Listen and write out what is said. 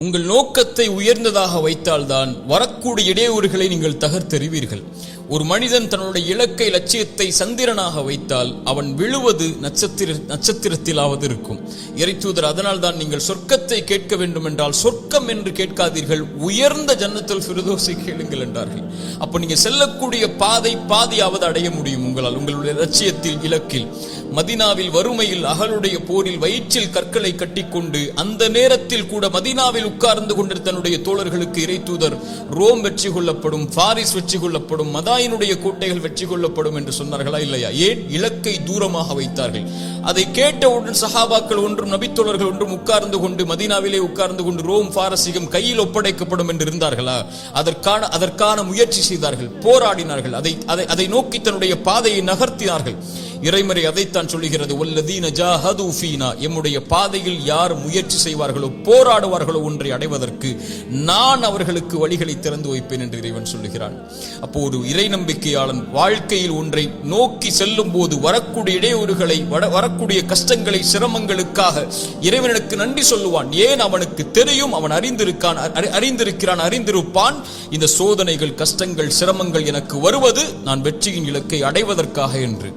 உங்கள் நோக்கத்தை உயர்ந்ததாக வைத்தால்தான் வரக்கூடிய இடையூறுகளை நீங்கள் தகர்த்தெறிவீர்கள். ஒரு மனிதன் தன்னுடைய இலக்கை லட்சியத்தை சந்திரனாக வைத்தால் அவன் விழுவது நட்சத்திரத்திலாவது இருக்கும். இறைத்தூதர் அதனால் தான் நீங்கள் சொர்க்கத்தை கேட்க வேண்டும் என்றால் சொர்க்கம் என்று கேட்காதீர்கள், உயர்ந்த ஜன்னத்துல் ஃபிர்தௌஸை கேளுங்கள் என்றார்கள். அப்ப நீங்க செல்லக்கூடிய பாதியாவது அடைய முடியும் உங்களால், உங்களுடைய லட்சியத்தில் இலக்கில். மதீனாவில் வறுமையில் அகலுடைய போரில் வயிற்றில் கற்களை கட்டிக்கொண்டு அந்த நேரத்தில் கூட மதீனாவில் உட்கார்ந்து கொண்டு தன்னுடைய தோழர்களுக்கு இறைத்தூதர் ரோம் வெற்றி கொள்ளப்படும், பாரிஸ் வெற்றி கொள்ளப்படும், மதாயினுடைய கோட்டைகள் வெற்றி கொள்ளப்படும் என்று சொன்னார்களா இல்லையா? ஏன்? இலக்கை தூரமாக வைத்தார்கள். அதை கேட்டவுடன் சஹாபாக்கள் ஒன்றும் நபித்தோழர்கள் ஒன்றும் உட்கார்ந்து கொண்டு மதீனாவிலே உட்கார்ந்து கொண்டு ரோம் பாரசீகம் கையில் ஒப்படைக்கப்படும் என்று இருந்தார்களா? அதற்கான முயற்சி செய்தார்கள், போராடினார்கள், அதை நோக்கி தன்னுடைய பாதையை நகர்த்தினார்கள். இறைமறை அதைத்தான் சொல்லுகிறது, வல்லதீன ஜாஹது ஃபீனா, எம்முடைய பாதையில் யார் முயற்சி செய்வார்களோ போராடுவார்களோ ஒன்றை அடைவதற்கு நான் அவர்களுக்கு வழிகளை திறந்து வைப்பேன் என்று இறைவன் சொல்லுகிறான். அப்போ ஒரு இறை நம்பிக்கையாளன் வாழ்க்கையில் ஒன்றை நோக்கி செல்லும் போது வரக்கூடிய இடையூறுகளை, வரக்கூடிய கஷ்டங்களை, சிரமங்களுக்காக இறைவனுக்கு நன்றி சொல்லுவான். ஏன்? அவனுக்கு தெரியும், அவன் அறிந்திருப்பான் இந்த சோதனைகள், கஷ்டங்கள், சிரமங்கள் எனக்கு வருவது நான் வெற்றியின் இலக்கை அடைவதற்காக என்று.